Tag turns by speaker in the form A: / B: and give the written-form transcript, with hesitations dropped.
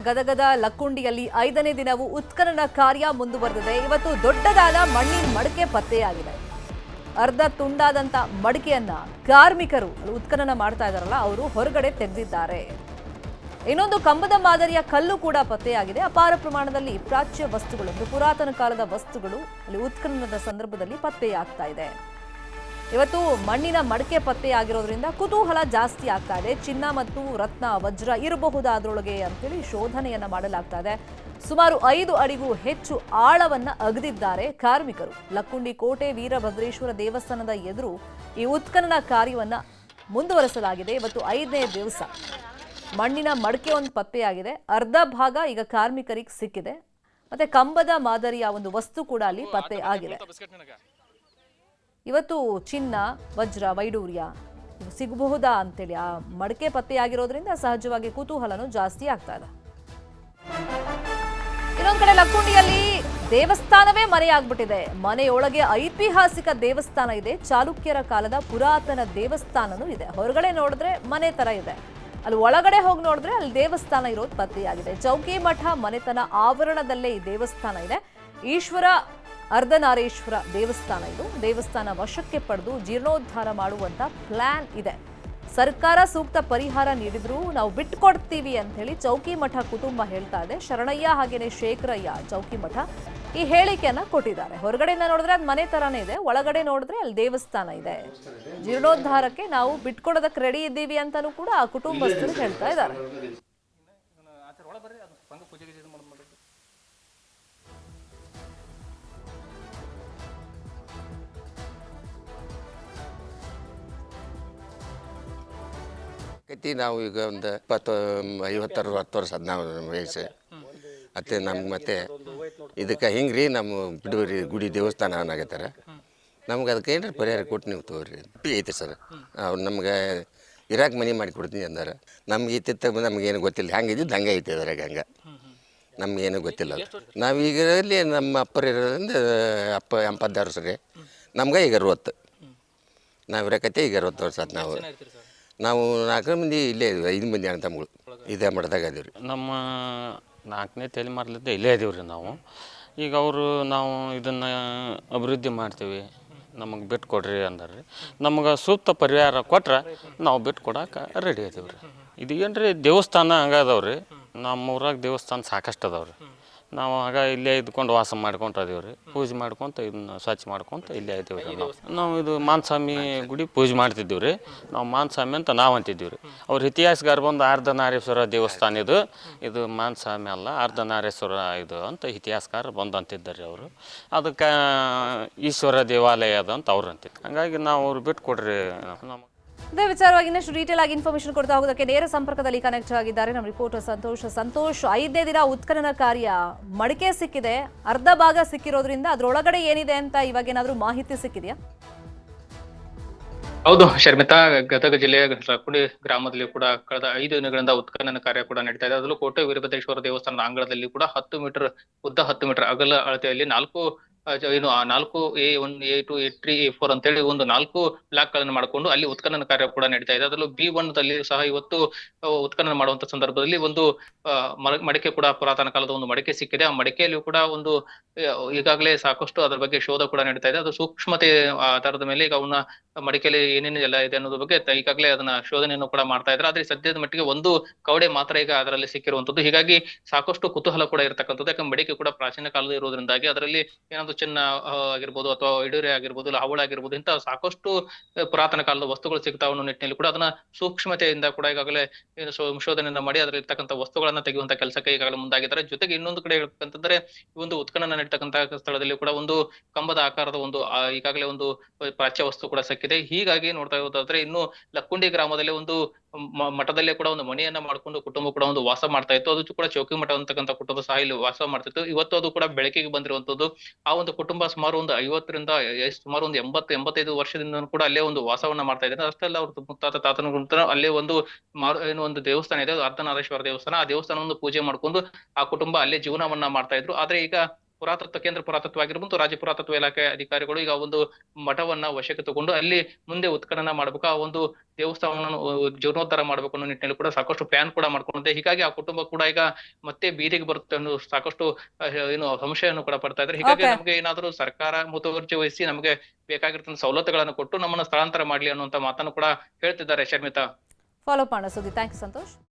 A: ಗದಗದ ಲಕ್ಕುಂಡಿಯಲ್ಲಿ 5ನೇ ದಿನವೂ ಉತ್ಖನನ ಕಾರ್ಯ ಮುಂದುವರೆದಿದೆ. ಇವತ್ತು ದೊಡ್ಡದಾದ ಮಣ್ಣಿನ ಮಡಕೆ ಪತ್ತೆಯಾಗಿದೆ. ಅರ್ಧ ತುಂಡಾದಂತ ಮಡಕೆಯನ್ನ ಕಾರ್ಮಿಕರು ಉತ್ಖನನ ಮಾಡ್ತಾ ಇದ್ದಾರಲ್ಲ ಅವರು ಹೊರಗಡೆ ತೆಗೆದಿದ್ದಾರೆ. ಇನ್ನೊಂದು ಕಂಬದ ಮಾದರಿಯ ಕಲ್ಲು ಕೂಡ ಪತ್ತೆಯಾಗಿದೆ. ಅಪಾರ ಪ್ರಮಾಣದಲ್ಲಿ ಪ್ರಾಚ್ಯ ವಸ್ತುಗಳು, ಪುರಾತನ ಕಾಲದ ವಸ್ತುಗಳು ಅಲ್ಲಿ ಉತ್ಖನನದ ಸಂದರ್ಭದಲ್ಲಿ ಪತ್ತೆಯಾಗ್ತಾ ಇದೆ. ಇವತ್ತು ಮಣ್ಣಿನ ಮಡಕೆ ಪತ್ತೆಯಾಗಿರೋದ್ರಿಂದ ಕುತೂಹಲ ಜಾಸ್ತಿ ಆಗ್ತಾ ಇದೆ. ಚಿನ್ನ ಮತ್ತು ರತ್ನ, ವಜ್ರ ಇರಬಹುದಾದ್ರೊಳಗೆ ಅಂತೇಳಿ ಶೋಧನೆಯನ್ನ ಮಾಡಲಾಗ್ತಾ ಇದೆ. ಸುಮಾರು 5 ಅಡಿಗೂ ಹೆಚ್ಚು ಆಳವನ್ನ ಅಗೆದಿದ್ದಾರೆ ಕಾರ್ಮಿಕರು. ಲಕ್ಕುಂಡಿ ಕೋಟೆ ವೀರಭದ್ರೇಶ್ವರ ದೇವಸ್ಥಾನದ ಎದುರು ಈ ಉತ್ಖನನ ಕಾರ್ಯವನ್ನ ಮುಂದುವರೆಸಲಾಗಿದೆ. ಇವತ್ತು 5ನೇ ದಿವಸ ಮಣ್ಣಿನ ಮಡಕೆ ಒಂದು ಪತ್ತೆಯಾಗಿದೆ. ಅರ್ಧ ಭಾಗ ಈಗ ಕಾರ್ಮಿಕರಿಗೆ ಸಿಕ್ಕಿದೆ. ಮತ್ತೆ ಕಂಬದ ಮಾದರಿಯ ಒಂದು ವಸ್ತು ಕೂಡ ಅಲ್ಲಿ ಪತ್ತೆ ಆಗಿದೆ. ಇವತ್ತು ಚಿನ್ನ, ವಜ್ರ, ವೈಡೂರ್ಯ ಸಿಗಬಹುದಾ ಅಂತೇಳಿ ಆ ಮಡಕೆ ಪತ್ತೆಯಾಗಿರೋದ್ರಿಂದ ಸಹಜವಾಗಿ ಕುತೂಹಲನೂ ಜಾಸ್ತಿ ಆಗ್ತಾ ಇದೆ. ಇನ್ನೊಂದ್ ಕಡೆ ಲಕ್ಕುಂಡಿಯಲ್ಲಿ ದೇವಸ್ಥಾನವೇ ಮನೆಯಾಗ್ಬಿಟ್ಟಿದೆ. ಮನೆಯೊಳಗೆ ಐತಿಹಾಸಿಕ ದೇವಸ್ಥಾನ ಇದೆ. ಚಾಲುಕ್ಯರ ಕಾಲದ ಪುರಾತನ ದೇವಸ್ಥಾನನೂ ಇದೆ. ಹೊರಗಡೆ ನೋಡಿದ್ರೆ ಮನೆ ತರ ಇದೆ, ಅಲ್ಲಿ ಒಳಗಡೆ ಹೋಗಿ ನೋಡಿದ್ರೆ ಅಲ್ಲಿ ದೇವಸ್ಥಾನ ಇರೋದು ಪತ್ತೆಯಾಗಿದೆ. ಚೌಕಿ ಮಠ ಮನೆತನ ಆವರಣದಲ್ಲೇ ಈ ದೇವಸ್ಥಾನ ಇದೆ. ಈಶ್ವರ ಅರ್ಧನಾರೇಶ್ವರ ದೇವಸ್ಥಾನ ಇದು. ದೇವಸ್ಥಾನ ವಶಕ್ಕೆ ಪಡೆದು ಜೀರ್ಣೋದ್ಧಾರ ಮಾಡುವಂತ ಪ್ಲಾನ್ ಇದೆ. ಸರ್ಕಾರ ಸೂಕ್ತ ಪರಿಹಾರ ನೀಡಿದ್ರು ನಾವು ಬಿಟ್ಕೊಡ್ತೀವಿ ಅಂತ ಹೇಳಿ ಚೌಕಿ ಮಠ ಕುಟುಂಬ ಹೇಳ್ತಾ ಇದೆ. ಶರಣಯ್ಯ ಹಾಗೇನೆ ಶೇಖರಯ್ಯ ಚೌಕಿ ಮಠ ಈ ಹೇಳಿಕೆಯನ್ನ ಕೊಟ್ಟಿದ್ದಾರೆ. ಹೊರಗಡೆಯಿಂದ ನೋಡಿದ್ರೆ ಅದು ಮನೆ ತರಾನೇ ಇದೆ, ಒಳಗಡೆ ನೋಡಿದ್ರೆ ಅಲ್ಲಿ ದೇವಸ್ಥಾನ ಇದೆ. ಜೀರ್ಣೋದ್ಧಾರಕ್ಕೆ ನಾವು ಬಿಟ್ಕೊಡೋದಕ್ಕೆ ರೆಡಿ ಇದ್ದೀವಿ ಅಂತಾನೂ ಕೂಡ ಆ ಕುಟುಂಬಸ್ಥರು ಹೇಳ್ತಾ ಇದ್ದಾರೆ.
B: ನಾವು ಈಗ ಒಂದು 50-60 ವರ್ಷ ಅದ ನಾವು ವಯಸ್ಸು ಮತ್ತೆ ನಮ್ಗೆ ಮತ್ತೆ ಇದಕ್ಕೆ ಹಿಂಗೆ ರೀ ನಮ್ಮ ಬಿಡುವರಿ ಗುಡಿ ದೇವಸ್ಥಾನ ಅನ್ನಾಗತ್ತಾರ. ನಮ್ಗೆ ಅದಕ್ಕೆ ಏನಾರು ಪರಿಹಾರ ಕೊಟ್ಟು ನೀವು ತಗೋರಿ ಐತೆ ಸರ್. ಅವ್ರು ನಮ್ಗೆ ಇರಾಕ್ ಮನೆ ಮಾಡಿ ಕೊಡ್ತೀನಿ ಅಂದಾರ. ನಮ್ಗೆ ಇತ್ತಿತ್ತ ನಮಗೇನು ಗೊತ್ತಿಲ್ಲ, ಹಂಗೆ ಇದ್ದಿದ್ದು ಹಂಗೆ ಐತೆ ಅದ್ರಾಗ. ಹಂಗೆ ನಮಗೇನು ಗೊತ್ತಿಲ್ಲ. ನಾವೀಗ ಇಲ್ಲಿ ನಮ್ಮ ಅಪ್ಪರು ಇರೋದ್ರಿಂದ ಅಪ್ಪ 86 ವರ್ಷ ರೀ. ನಮ್ಗೆ ಈಗ 60. ನಾವು ಇರಕತ್ತೆ ಈಗ 60 ವರ್ಷ ಆಯ್ತು. ನಾವು 4 ಮಂದಿ ಇಲ್ಲೇ ಇದೀವಿ, 5 ಮಂದಿ ಅಣ್ಣ ತಮ್ಮಗಳು ಇದೇ ಮಠದಾಗ ಇದೀವಿ ರೀ.
C: ನಮ್ಮ 4ನೇ ತಲೆಮಾರ್ಲಿದ್ದ ಇಲ್ಲೇ ಇದೀವಿ ರೀ ನಾವು. ಈಗ ಅವರು ನಾವು ಇದನ್ನು ಅಭಿವೃದ್ಧಿ ಮಾಡ್ತೀವಿ, ನಮಗೆ ಬಿಟ್ಟು ಕೊಡ್ರಿ ಅಂದಾರೆ ರೀ. ನಮಗೆ ಸೂಕ್ತ ಪರಿಹಾರ ಕೊಟ್ರೆ ನಾವು ಬಿಟ್ಟು ಕೊಡೋಕೆ ರೆಡಿ ಇದೀವಿ ರೀ. ಇದು ಏನು ರೀ ದೇವಸ್ಥಾನ ಹಂಗೆ ಅದಾವೆ ರೀ. ನಮ್ಮ ಊರಾಗ ದೇವಸ್ಥಾನ ಸಾಕಷ್ಟು ಅದಾವೆ ರೀ. ನಾವು ಆಗ ಇಲ್ಲೇ ಇದ್ಕೊಂಡು ವಾಸ ಮಾಡ್ಕೊತ ಇದೀವಿ ರೀ. ಪೂಜೆ ಮಾಡ್ಕೊತ ಇದನ್ನ ಸ್ವಚ್ಛ ಮಾಡ್ಕೊತ ಇಲ್ಲೇ ಇದ್ದೀವಿ ರೀ. ನಾವು ಇದು ಮಾನಸ್ವಾಮಿ ಗುಡಿ ಪೂಜೆ ಮಾಡ್ತಿದ್ದೀವಿ ರೀ. ನಾವು ಮಾನಸ್ವಾಮಿ ಅಂತ ನಾವು ಅಂತಿದ್ದೀವಿ ರೀ. ಅವ್ರ ಇತಿಹಾಸಗಾರ ಬಂದು ಅರ್ಧನಾರೇಶ್ವರ ದೇವಸ್ಥಾನ ಇದು ಮಾನಸ್ವಾಮಿ ಅಲ್ಲ, ಅರ್ಧನಾರೇಶ್ವರ ಇದು ಅಂತ ಇತಿಹಾಸಗಾರ ಬಂದು ಅಂತಿದ್ದಾರೆ ಅವರು. ಅದಕ್ಕೆ ಈಶ್ವರ ದೇವಾಲಯ ಅದು ಅಂತ ಅವ್ರು ಅಂತಿದ್ರು. ಹಂಗಾಗಿ ನಾವು ಅವ್ರು ಬಿಟ್ಟು ಕೊಡ್ರಿ. ನಮ್ಮ
A: ಇದೇ ವಿಚಾರವಾಗಿ ಇನ್ನಷ್ಟು ಡೀಟೇಲ್ ಆಗಿ ಇನ್ಫಾರ್ಮೇಶನ್ ಕೊಡ್ತಾ ಹೋಗೋದಕ್ಕೆ ನೇರ ಸಂಪರ್ಕದಲ್ಲಿ ಕನೆಕ್ಟ್ ಆಗಿದ್ದಾರೆ ನಮ್ಮ ರಿಪೋರ್ಟರ್ ಸಂತೋಷ್. 5ನೇ ದಿನ ಉತ್ಖನನ ಕಾರ್ಯ, ಮಡಿಕೆ ಸಿಕ್ಕಿದೆ, ಅರ್ಧ ಭಾಗ ಸಿಕ್ಕಿರೋದ್ರಿಂದ ಅದ್ರೊಳಗಡೆ ಏನಿದೆ ಅಂತ ಇವಾಗ ಏನಾದ್ರೂ ಮಾಹಿತಿ ಸಿಕ್ಕಿದೆಯಾ?
D: ಹೌದು ಶರ್ಮಿತಾ, ಗದಗ ಜಿಲ್ಲೆಯ ಲಕ್ಕುಂಡಿ ಗ್ರಾಮದಲ್ಲಿ ಕೂಡ ಕಳೆದ 5 ದಿನಗಳಿಂದ ಉತ್ಖನನ ಕಾರ್ಯ ಕೂಡ ನಡೀತಾ ಇದೆ. ಅದರಲ್ಲೂ ಕೋಟೆ ವೀರಭದ್ರೇಶ್ವರ ದೇವಸ್ಥಾನದ ಅಂಗಳದಲ್ಲಿ ಕೂಡ 10 ಮೀಟರ್ ಉದ್ದ, 10 ಮೀಟರ್ ಅಗಲ ಅಳತೆಯಲ್ಲಿ 4 A1 A2 A3 A4 ಅಂತೇಳಿ ಒಂದು 4 ಬ್ಲಾಕ್ ಗಳನ್ನು ಮಾಡಿಕೊಂಡು ಅಲ್ಲಿ ಉತ್ಖನನ ಕಾರ್ಯ ಕೂಡ ನಡೀತಾ ಇದೆ. ಅದರಲ್ಲೂ B1 ದಲ್ಲಿ ಸಹ ಇವತ್ತು ಉತ್ಖನನ ಮಾಡುವಂತ ಸಂದರ್ಭದಲ್ಲಿ ಒಂದು ಮಡಿಕೆ ಕೂಡ ಪುರಾತನ ಕಾಲದ ಒಂದು ಮಡಿಕೆ ಸಿಕ್ಕಿದೆ. ಆ ಮಡಿಕೆಯಲ್ಲಿ ಕೂಡ ಒಂದು ಈಗಾಗಲೇ ಸಾಕಷ್ಟು ಅದರ ಬಗ್ಗೆ ಶೋಧ ಕೂಡ ನಡೀತಾ ಇದೆ. ಅದು ಸೂಕ್ಷ್ಮತೆ ಆಧಾರದ ಮೇಲೆ ಈಗ ಅವನ್ನ ಮಡಿಕೆಯಲ್ಲಿ ಏನೇನು ಎಲ್ಲ ಇದೆ ಅನ್ನೋದ್ರ ಬಗ್ಗೆ ಈಗಾಗಲೇ ಅದನ್ನ ಶೋಧನೆಯನ್ನು ಕೂಡ ಮಾಡ್ತಾ ಇದ್ದಾರೆ. ಆದ್ರೆ ಸದ್ಯದ ಮಟ್ಟಿಗೆ ಒಂದು ಕವಡೆ ಮಾತ್ರ ಈಗ ಅದರಲ್ಲಿ ಸಿಕ್ಕಿರುವಂತದ್ದು. ಹೀಗಾಗಿ ಸಾಕಷ್ಟು ಕುತೂಹಲ ಕೂಡ ಇರತಕ್ಕಂಥದ್ದು. ಯಾಕಂದ್ರೆ ಮಡಿಕೆ ಕೂಡ ಪ್ರಾಚೀನ ಕಾಲದ ಇರೋದ್ರಿಂದಾಗಿ ಅದರಲ್ಲಿ ಏನಾದ್ರು ಚಿನ್ನ ಆಗಿರ್ಬೋದು ಅಥವಾ ಇಡುರೆ ಆಗಿರ್ಬೋದು, ಹವಳ ಆಗಿರ್ಬೋದು, ಇಂತಹ ಸಾಕಷ್ಟು ಪುರಾತನ ಕಾಲದ ವಸ್ತುಗಳು ಸಿಗ್ತಾವ ಅನ್ನೋ ನಿಟ್ಟಿನಲ್ಲಿ ಕೂಡ ಅದನ್ನ ಸೂಕ್ಷ್ಮತೆಯಿಂದ ಕೂಡ ಈಗಾಗಲೇ ಸಂಶೋಧನೆಯನ್ನ ಮಾಡಿ ಅದರಲ್ಲಿ ಇರ್ತಕ್ಕಂಥ ವಸ್ತುಗಳನ್ನ ತೆಗೆಯುವಂತ ಕೆಲಸಕ್ಕೆ ಈಗಾಗಲೇ ಮುಂದಾಗಿದ್ದಾರೆ. ಜೊತೆಗೆ ಇನ್ನೊಂದು ಕಡೆ ಹೇಳ್ಬೇಕಂತಂದ್ರೆ ಈ ಒಂದು ಉತ್ಖನನ ನಡೀತಕ್ಕಂತ ಸ್ಥಳದಲ್ಲಿ ಕೂಡ ಒಂದು ಕಂಬದ ಆಕಾರದ ಒಂದು ಈಗಾಗಲೇ ಒಂದು ಪ್ರಾಚ್ಯ ವಸ್ತು ಕೂಡ ಸಿಕ್ಕಿದೆ. ಹೀಗಾಗಿ ನೋಡ್ತಾ ಹೋದಾದ್ರೆ ಇನ್ನು ಲಕ್ಕುಂಡಿ ಗ್ರಾಮದಲ್ಲಿ ಒಂದು ಮಠದಲ್ಲೇ ಕೂಡ ಒಂದು ಮನೆಯನ್ನ ಮಾಡ್ಕೊಂಡು ಕುಟುಂಬ ಕೂಡ ಒಂದು ವಾಸ ಮಾಡ್ತಾ ಇತ್ತು. ಅದು ಕೂಡ ಚೌಕಿ ಮಠ ಅಂತಕ್ಕಂಥ ಕುಟುಂಬ ಸಹ ಇಲ್ಲಿ ವಾಸ ಮಾಡ್ತಿತ್ತು. ಇವತ್ತು ಅದು ಕೂಡ ಬೆಳಕಿಗೆ ಬಂದಿರುವಂತದ್ದು. ಆ ಒಂದು ಕುಟುಂಬ ಸುಮಾರು ಒಂದು 50ರಿಂದ ಸುಮಾರು ಒಂದು 80-85 ವರ್ಷದಿಂದ ಕೂಡ ಅಲ್ಲೇ ಒಂದು ವಾಸವನ್ನ ಮಾಡ್ತಾ ಇದ್ದಾರೆ. ಅಷ್ಟೇ ಅಲ್ಲ, ಅವ್ರ ಮುತ್ತಾತ ಅಲ್ಲೇ ಒಂದು ಏನು ಒಂದು ದೇವಸ್ಥಾನ ಇದೆ, ಅರ್ಧನಾರೇಶ್ವರ ದೇವಸ್ಥಾನ. ಆ ದೇವಸ್ಥಾನವನ್ನು ಪೂಜೆ ಮಾಡ್ಕೊಂಡು ಆ ಕುಟುಂಬ ಅಲ್ಲೇ ಜೀವನವನ್ನ ಮಾಡ್ತಾ ಇದ್ರು. ಆದ್ರೆ ಈಗ ಕೇಂದ್ರ ಪುರಾತತ್ವ ಆಗಿರ್ಬೋದು ರಾಜ್ಯ ಪುರಾತತ್ವ ಇಲಾಖೆ ಅಧಿಕಾರಿಗಳು ಈಗ ಒಂದು ಮಠವನ್ನ ವಶಕ್ಕೆ ತಗೊಂಡು ಅಲ್ಲಿ ಮುಂದೆ ಉತ್ಖನನ ಮಾಡ್ಬೇಕು, ಆ ಒಂದು ದೇವಸ್ಥಾನವನ್ನು ಜೀರ್ಣೋದ್ಧಾರ ಮಾಡ್ಬೇಕು ಅನ್ನೋ ನಿಟ್ಟಿನಲ್ಲಿ ಕೂಡ ಸಾಕಷ್ಟು ಪ್ಲಾನ್ ಕೂಡ ಮಾಡ್ಕೊಂಡಿದೆ. ಹೀಗಾಗಿ ಆ ಕುಟುಂಬ ಕೂಡ ಈಗ ಮತ್ತೆ ಬೀದಿಗೆ ಬರುತ್ತೆ ಅನ್ನೋ ಸಾಕಷ್ಟು ಏನು ಸಂಶಯವನ್ನು ಕೂಡ ಪಡ್ತಾ ಇದ್ದಾರೆ. ಹೀಗಾಗಿ
A: Okay.
D: ನಮಗೆ ಏನಾದರೂ ಸರ್ಕಾರ ಮುತುವರ್ಜಿ ವಹಿಸಿ ನಮಗೆ ಬೇಕಾಗಿರ್ತಂತ ಸವಲತ್ತುಗಳನ್ನು ಕೊಟ್ಟು ನಮ್ಮನ್ನ ಸ್ಥಳಾಂತರ ಮಾಡ್ಲಿ ಅನ್ನುವಂತ ಮಾತನ್ನು ಕೂಡ ಹೇಳ್ತಿದ್ದಾರೆ ಶರ್ಮಿತಾ.
A: ಫಾಲೋ ಮಾಡೋಣ ಸುದ್ದಿ. Thank you Santosh.